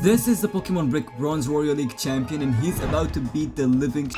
This is the Pokemon Brick Bronze Royal League champion and he's about to beat the living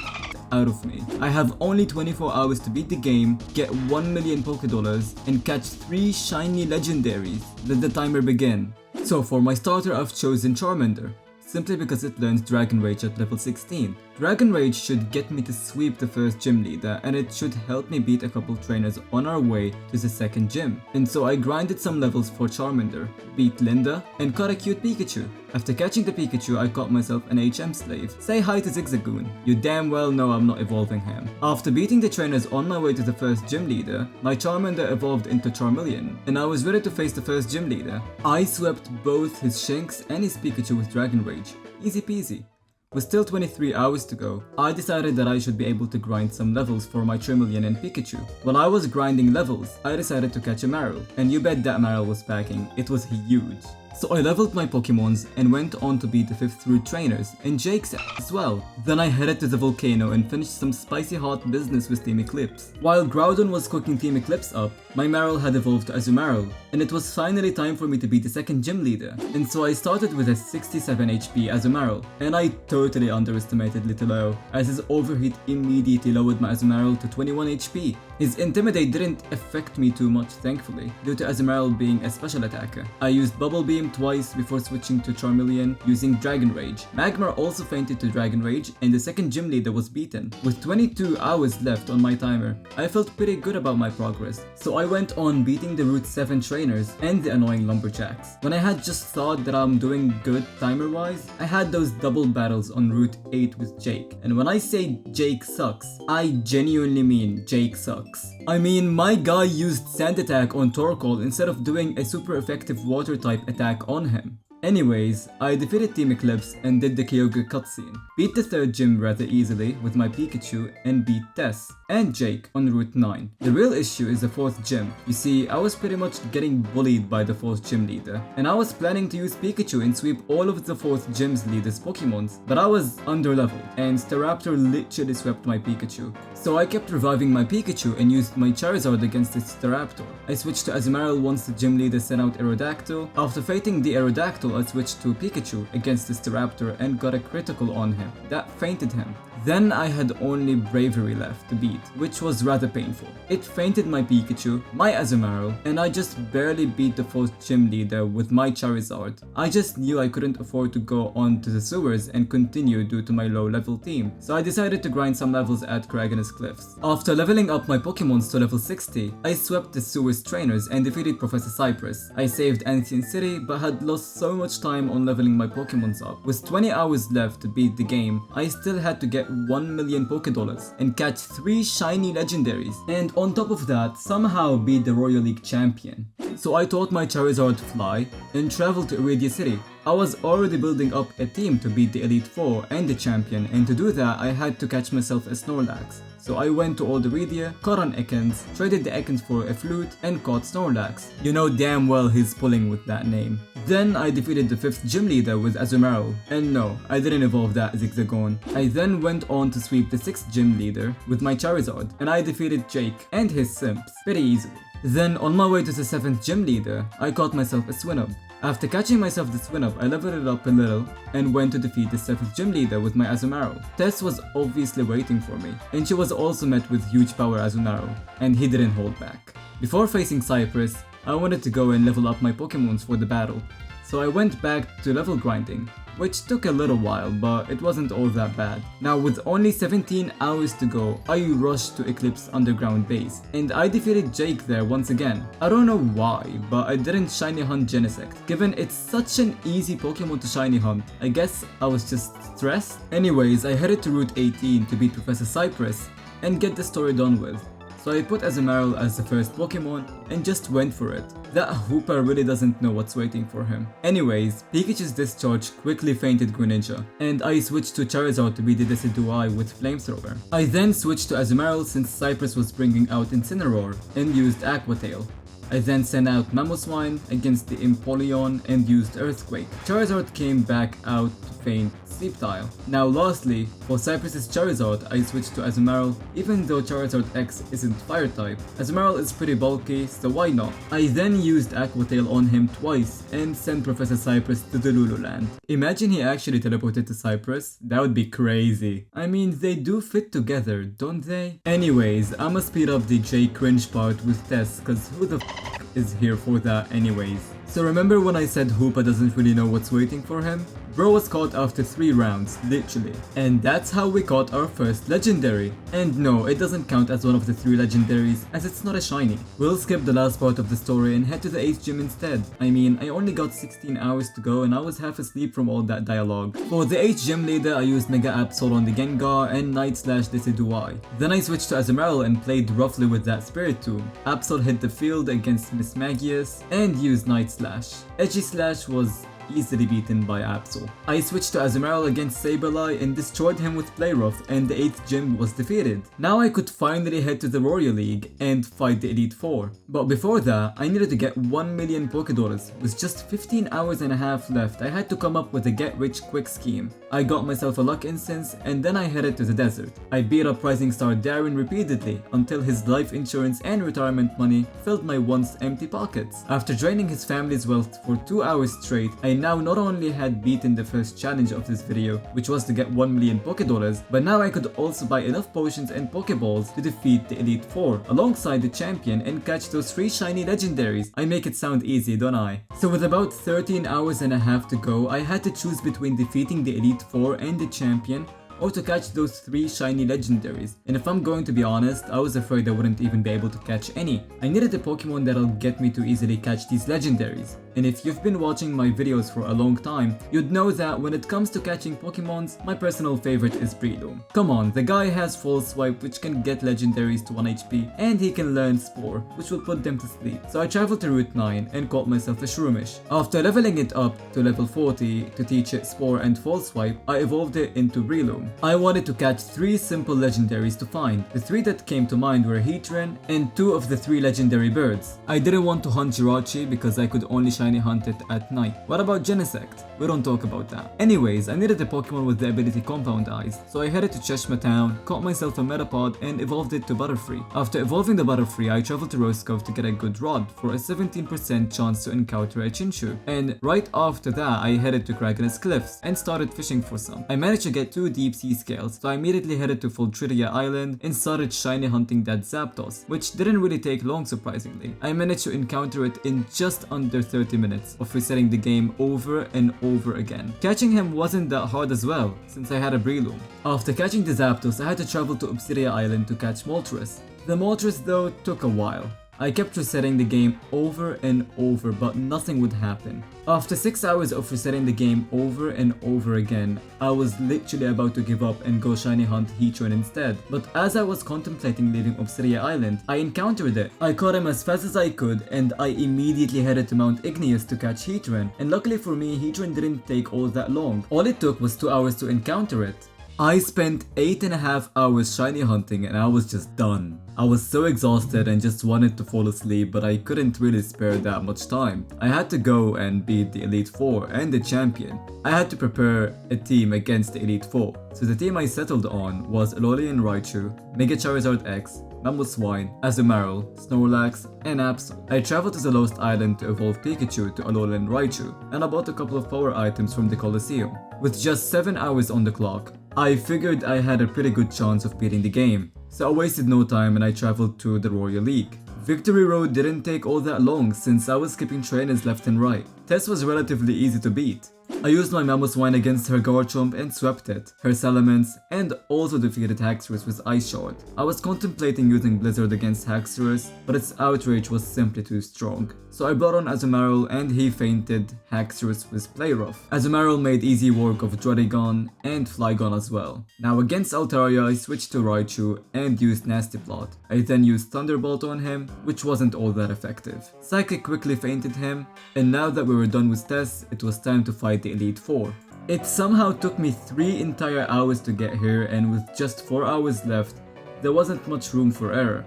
out of me. I have only 24 hours to beat the game, get 1 million Pokédollars, and catch 3 shiny legendaries. Let the timer begin. So for my starter I've chosen Charmander, simply because it learns Dragon Rage at level 16. Dragon Rage should get me to sweep the first gym leader and it should help me beat a couple trainers on our way to the second gym. And so I grinded some levels for Charmander, beat Linda, and caught a cute Pikachu. After catching the Pikachu, I caught myself an HM slave. Say hi to Zigzagoon. You damn well know I'm not evolving him. After beating the trainers on my way to the first gym leader, my Charmander evolved into Charmeleon, and I was ready to face the first gym leader. I swept both his Shinx and his Pikachu with Dragon Rage. Easy peasy. With still 23 hours to go, I decided that I should be able to grind some levels for my Charmeleon and Pikachu. While I was grinding levels, I decided to catch a Marill, and you bet that Marill was packing, it was huge. So I leveled my Pokemons and went on to beat the 5th route trainers and Jake's as well. Then I headed to the volcano and finished some spicy hot business with Team Eclipse. While Groudon was cooking Team Eclipse up, my Marill had evolved to Azumarill, and it was finally time for me to beat the second gym leader. And so I started with a 67 HP Azumarill, and I totally underestimated Lintahlo, as his overheat immediately lowered my Azumarill to 21 HP. His Intimidate didn't affect me too much thankfully, due to Azumarill being a special attacker. I used Bubble Beam twice before switching to Charmeleon using Dragon Rage. Magmar also fainted to Dragon Rage and the second gym leader was beaten. With 22 hours left on my timer, I felt pretty good about my progress, so I went on beating the Route 7 trainers and the annoying lumberjacks. When I had just thought that I'm doing good timer wise, I had those double battles on Route 8 with Jake. And when I say Jake sucks, I genuinely mean Jake sucks. I mean, my guy used Sand Attack on Torkoal instead of doing a super effective water type attack on him. Anyways, I defeated Team Eclipse and did the Kyogre cutscene, beat the third gym rather easily with my Pikachu and beat Tess and Jake on Route 9. The real issue is the 4th gym. You see, I was pretty much getting bullied by the 4th gym leader, and I was planning to use Pikachu and sweep all of the 4th gym's leader's Pokemons, but I was underleveled, and Staraptor literally swept my Pikachu. So I kept reviving my Pikachu and used my Charizard against its Staraptor. I switched to Azumarill once the gym leader sent out Aerodactyl. After fainting the Aerodactyl, I switched to Pikachu against the Staraptor and got a critical on him. That fainted him. Then I had only Bravery left to beat, which was rather painful. It fainted my Pikachu, my Azumarill, and I just barely beat the 4th gym leader with my Charizard. I just knew I couldn't afford to go on to the sewers and continue due to my low level team, so I decided to grind some levels at Kraganus Cliffs. After leveling up my Pokemons to level 60, I swept the sewers trainers and defeated Professor Cypress. I saved Ancient City but had lost so much time on leveling my Pokemons up. With 20 hours left to beat the game, I still had to get 1 million Pokédollars and catch 3 shiny legendaries, and on top of that, somehow beat the Royal League champion. So I taught my Charizard to fly and traveled to Iridia City. I was already building up a team to beat the Elite Four and the champion, and to do that I had to catch myself a Snorlax. So I went to Old Iridia, caught an Ekans, traded the Ekans for a flute, and caught Snorlax. You know damn well he's pulling with that name. Then I defeated the 5th gym leader with Azumarill, and no, I didn't evolve that Zigzagoon. I then went on to sweep the 6th gym leader with my Charizard, and I defeated Jake and his simps pretty easily. Then on my way to the 7th gym leader, I caught myself a Swinub. After catching myself the Swinub, I leveled it up a little and went to defeat the 7th gym leader with my Azumarill. Tess was obviously waiting for me, and she was also met with huge power Azumarill, and he didn't hold back. Before facing Cypress, I wanted to go and level up my Pokemons for the battle, so I went back to level grinding, which took a little while, but it wasn't all that bad. Now with only 17 hours to go, I rushed to Eclipse underground base, and I defeated Jake there once again. I don't know why, but I didn't shiny hunt Genesect. Given it's such an easy Pokemon to shiny hunt, I guess I was just stressed. Anyways, I headed to Route 18 to beat Professor Cypress and get the story done with. So I put Azumarill as the first Pokemon and just went for it. That Hooper really doesn't know what's waiting for him. Anyways, Pikachu's discharge quickly fainted Greninja, and I switched to Charizard to be the Decidueye with Flamethrower. I then switched to Azumarill since Cypress was bringing out Incineroar and used Aqua Tail. I then sent out Mamoswine against the Empoleon and used Earthquake. Charizard came back out to faint sleep tile. Now lastly, for Cypress's Charizard, I switched to Azumarill even though Charizard X isn't fire type. Azumarill is pretty bulky, so why not? I then used Aqua Tail on him twice and sent Professor Cypress to the Lululand. Imagine he actually teleported to Cypress, that would be crazy. I mean, they do fit together, don't they? Anyways, I'ma speed up the J cringe part with Tess, cause who the f is here for that anyways? So remember when I said Hoopa doesn't really know what's waiting for him? Bro was caught after 3 rounds, literally. And that's how we caught our first legendary. And no, it doesn't count as one of the 3 legendaries, as it's not a shiny. We'll skip the last part of the story and head to the H gym instead. I mean, I only got 16 hours to go and I was half asleep from all that dialogue. For the H gym leader, I used Mega Absol on the Gengar and Night Slash Decidueye. Then I switched to Azumarill and played roughly with that Spiritomb. Absol hit the field against Miss Magius and used Night Slash. Edgy Slash was easily beaten by Absol. I switched to Azumarill against Sableye and destroyed him with Play Rough, and the 8th gym was defeated. Now I could finally head to the Royal League and fight the Elite Four. But before that, I needed to get 1 million Pokédollars. With just 15 hours and a half left, I had to come up with a get rich quick scheme. I got myself a luck instance and then I headed to the desert. I beat up Rising Star Darren repeatedly until his life insurance and retirement money filled my once empty pockets. After draining his family's wealth for 2 hours straight, I now not only had beaten the first challenge of this video, which was to get 1 million Pokédollars, but now I could also buy enough potions and Pokéballs to defeat the Elite Four alongside the champion and catch those 3 shiny legendaries. I make it sound easy, don't I? So with about 13 hours and a half to go, I had to choose between defeating the Elite Four and the champion or to catch those 3 shiny legendaries. And if I'm going to be honest, I was afraid I wouldn't even be able to catch any. I needed a Pokemon that'll get me to easily catch these legendaries. And if you've been watching my videos for a long time, you'd know that when it comes to catching Pokemons, my personal favorite is Breloom. Come on, the guy has False Swipe which can get legendaries to 1 HP, and he can learn Spore, which will put them to sleep. So I traveled to Route 9 and caught myself a Shroomish. After leveling it up to level 40 to teach it Spore and False Swipe, I evolved it into Breloom. I wanted to catch 3 simple legendaries to find. The 3 that came to mind were Heatran and 2 of the 3 legendary birds. I didn't want to hunt Jirachi because I could only shiny hunt it at night. What about Genesect? We don't talk about that. Anyways, I needed a Pokemon with the ability Compound Eyes, so I headed to Cheshire Town, caught myself a Metapod and evolved it to Butterfree. After evolving the Butterfree, I traveled to Roscoe to get a good rod for a 17% chance to encounter a Chinchou. And right after that, I headed to Kraken's Cliffs and started fishing for some. I managed to get 2 deep sea scales, so I immediately headed to Foltria Island and started shiny hunting that Zapdos, which didn't really take long surprisingly. I managed to encounter it in just under 30 minutes of resetting the game over and over again. Catching him wasn't that hard as well, since I had a Breloom. After catching the Zapdos, I had to travel to Obsidia Island to catch Moltres. The Moltres though took a while. I kept resetting the game over and over, but nothing would happen. After 6 hours of resetting the game over and over again, I was literally about to give up and go shiny hunt Heatran instead. But as I was contemplating leaving Obsidia Island, I encountered it. I caught him as fast as I could and I immediately headed to Mount Igneous to catch Heatran. And luckily for me, Heatran didn't take all that long. All it took was 2 hours to encounter it. I spent 8.5 hours shiny hunting and I was just done. I was so exhausted and just wanted to fall asleep, but I couldn't really spare that much time. I had to go and beat the Elite Four and the champion. I had to prepare a team against the Elite Four. So the team I settled on was Alolan Raichu, Mega Charizard X, Mamoswine, Azumarill, Snorlax, and Absol. I traveled to the Lost Island to evolve Pikachu to Alolan Raichu, and I bought a couple of power items from the Colosseum. With just 7 hours on the clock, I figured I had a pretty good chance of beating the game. So I wasted no time and I traveled to the Royal League. Victory Road didn't take all that long since I was skipping trainers left and right. Tess was relatively easy to beat. I used my Mamoswine against her Garchomp and swept it, her Salamence, and also defeated Haxorus with Ice Shard. I was contemplating using Blizzard against Haxorus, but its outrage was simply too strong. So I brought on Azumarill and he fainted Haxorus with Play Rough. Azumarill made easy work of Druddigon and Flygon as well. Now against Altaria I switched to Raichu and used Nasty Plot. I then used Thunderbolt on him, which wasn't all that effective. Psychic quickly fainted him, and now that we were done with Tess, it was time to fight the Elite Four. It somehow took me 3 entire hours to get here, and with just 4 hours left, there wasn't much room for error.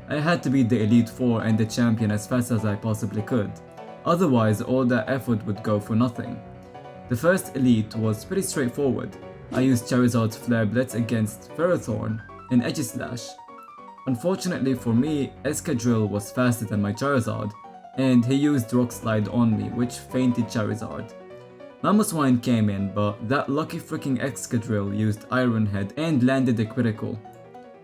I had to beat the Elite Four and the champion as fast as I possibly could. Otherwise, all that effort would go for nothing. The first elite was pretty straightforward. I used Charizard's Flare Blitz against Ferrothorn and Aegislash. Unfortunately for me, Escadrille was faster than my Charizard, and he used Rock Slide on me, which fainted Charizard. Mamoswine came in, but that lucky freaking Escadrille used Iron Head and landed a critical.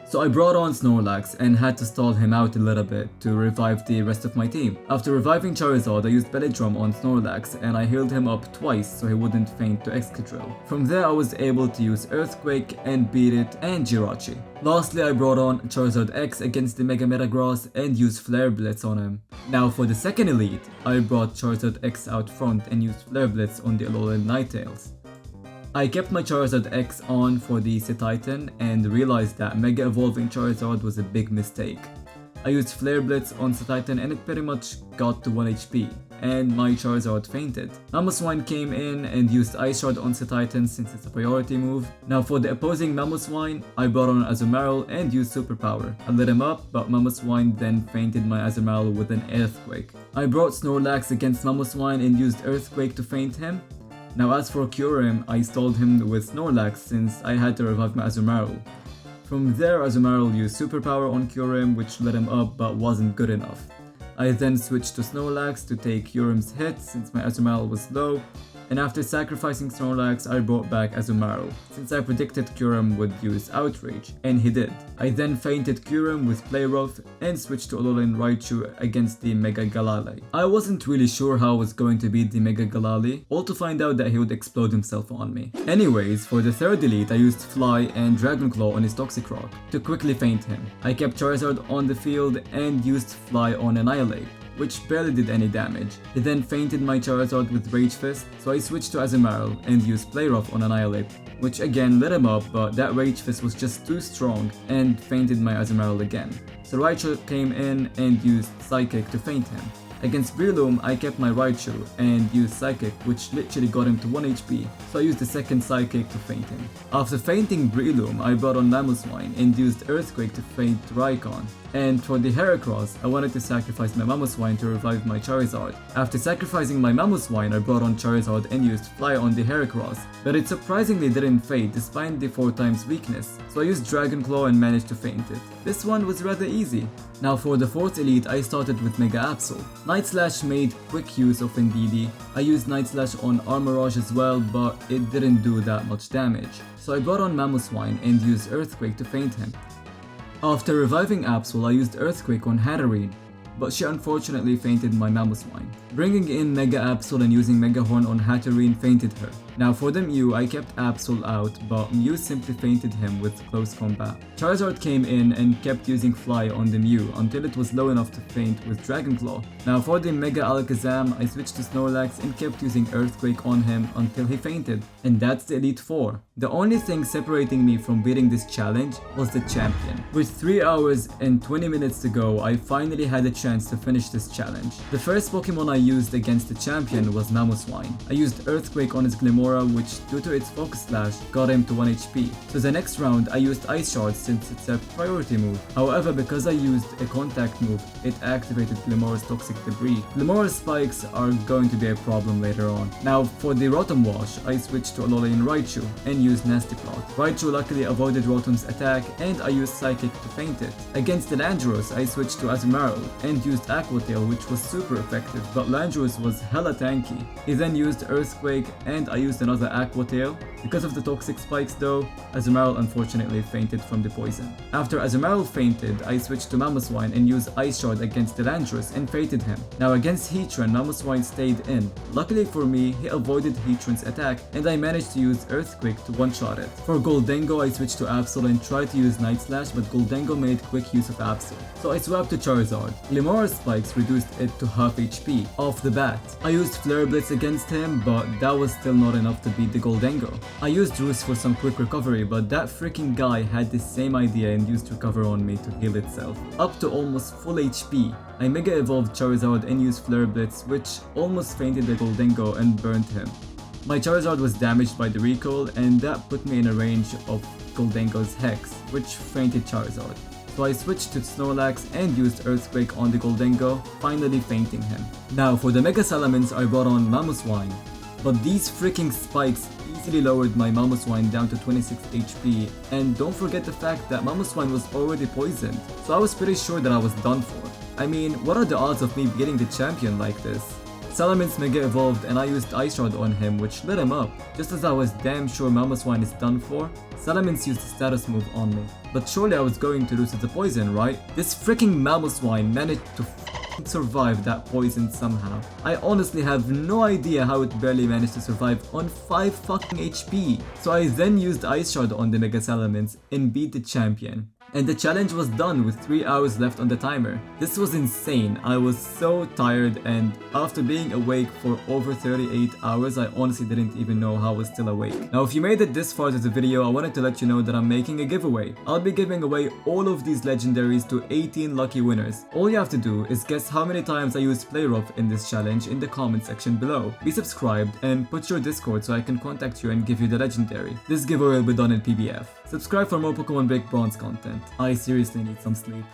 So I brought on Snorlax and had to stall him out a little bit to revive the rest of my team. After reviving Charizard, I used Belly Drum on Snorlax and I healed him up twice so he wouldn't faint to Excadrill. From there I was able to use Earthquake and Beat It and Jirachi. Lastly, I brought on Charizard X against the Mega Metagross and used Flare Blitz on him. Now for the second elite, I brought Charizard X out front and used Flare Blitz on the Alolan Ninetales. I kept my Charizard X on for the Titan and realized that Mega Evolving Charizard was a big mistake. I used Flare Blitz on Titan and it pretty much got to 1 HP, and my Charizard fainted. Mamoswine came in and used Ice Shard on Titan since it's a priority move. Now for the opposing Mamoswine, I brought on Azumarill and used Superpower. I lit him up, but Mamoswine then fainted my Azumarill with an Earthquake. I brought Snorlax against Mamoswine and used Earthquake to faint him. Now as for Cure Him, I stalled him with Snorlax since I had to revive my Azumarill. From there, Azumarill used Superpower on Cure Him, which lit him up but wasn't good enough. I then switched to Snorlax to take Cure Him's hit since my Azumarill was low, and after sacrificing Snorlax, I brought back Azumarill, since I predicted Kyurem would use Outrage, and he did. I then feinted Kyurem with Play Rough and switched to Alolan Raichu against the Mega Galale. I wasn't really sure how I was going to beat the Mega Galale, all to find out that he would explode himself on me. Anyways, for the third elite, I used Fly and Dragon Claw on his Toxicroak to quickly feint him. I kept Charizard on the field and used Fly on Annihilate, which barely did any damage. He then feinted my Charizard with Rage Fist, so I switched to Azumarill and used Play Rough on Annihilate, which again lit him up, but that Rage Fist was just too strong and feinted my Azumarill again. So Raichu came in and used Psychic to feint him. Against Breloom, I kept my Raichu and used Psychic, which literally got him to 1 HP, so I used the second Psychic to feint him. After feinting Breloom, I brought on Mamoswine and used Earthquake to feint Raikou. And for the Heracross, I wanted to sacrifice my Mamoswine to revive my Charizard. After sacrificing my Mamoswine, I brought on Charizard and used Fly on the Heracross, but it surprisingly didn't fade despite the 4x weakness, so I used Dragon Claw and managed to feint it. This one was rather easy. Now for the fourth elite, I started with Mega Absol. Night Slash made quick use of Indeedee. I used Night Slash on Armorage as well, but it didn't do that much damage, so I brought on Mamoswine and used Earthquake to feint him. After reviving Absol, I used Earthquake on Hatterene, but she unfortunately fainted my Mamoswine. Bringing in Mega Absol and using Mega Horn on Hatterene fainted her. Now for the Mew, I kept Absol out, but Mew simply fainted him with close combat. Charizard came in and kept using Fly on the Mew until it was low enough to faint with Dragon Claw. Now for the Mega Alakazam, I switched to Snorlax and kept using Earthquake on him until he fainted. And that's the Elite 4. The only thing separating me from beating this challenge was the champion. With 3 hours and 20 minutes to go, I finally had a chance to finish this challenge. The first Pokemon I used against the champion was Mamoswine. I used Earthquake on his Glimmora, which due to its Focus Slash got him to 1 HP. So the next round I used Ice Shard since it's a priority move. However, because I used a contact move, it activated Glimmora's Toxic Debris. Glimmora's spikes are going to be a problem later on. Now for the Rotom Wash, I switched to Alolan Raichu and used Nasty Plot. Raichu luckily avoided Rotom's attack and I used Psychic to feint it. Against the Landorus, I switched to Azumarill and used Aqua Tail, which was super effective, but Landorus was hella tanky. He then used Earthquake and I used another Aqua Tail. Because of the toxic spikes though, Azumarill unfortunately fainted from the poison. After Azumarill fainted, I switched to Mamoswine and used Ice Shard against the Landorus and fated him. Now against Heatran, Mamoswine stayed in. Luckily for me, he avoided Heatran's attack and I managed to use Earthquake to one-shot it. For Goldengo, I switched to Absol and tried to use Night Slash, but Goldengo made quick use of Absol. So I swapped to Charizard. Glimmora's spikes reduced it to half HP off the bat. I used Flare Blitz against him, but that was still not enough to beat the Goldengo. I used Roost for some quick recovery, but that freaking guy had the same idea and used Recover on me to heal itself. Up to almost full HP, I Mega Evolved Charizard and used Flare Blitz, which almost fainted the Goldengo and burnt him. My Charizard was damaged by the recoil, and that put me in a range of Goldengo's Hex, which fainted Charizard. So I switched to Snorlax and used Earthquake on the Goldengo, finally fainting him. Now for the Mega Salamence, I brought on Mamoswine. But these freaking spikes easily lowered my Mamoswine down to 26 HP, and don't forget the fact that Mamoswine was already poisoned, so I was pretty sure that I was done for. I mean, what are the odds of me getting the champion like this? Salamence Mega evolved and I used Ice Rod on him, which lit him up. Just as I was damn sure Mamoswine is done for, Salamence used a status move on me. But surely I was going to lose to the poison, right? This freaking Mamoswine managed to survive that poison somehow. I honestly have no idea how it barely managed to survive on 5 fucking HP. So I then used Ice Shard on the Mega Salamence and beat the champion. And the challenge was done with 3 hours left on the timer. This was insane. I was so tired, and after being awake for over 38 hours, I honestly didn't even know how I was still awake. Now if you made it this far to the video, I wanted to let you know that I'm making a giveaway. I'll be giving away all of these legendaries to 18 lucky winners. All you have to do is guess how many times I used Play Rough in this challenge in the comment section below. Be subscribed and put your Discord so I can contact you and give you the legendary. This giveaway will be done in PBF. Subscribe for more Pokemon Break Bronze content. I seriously need some sleep.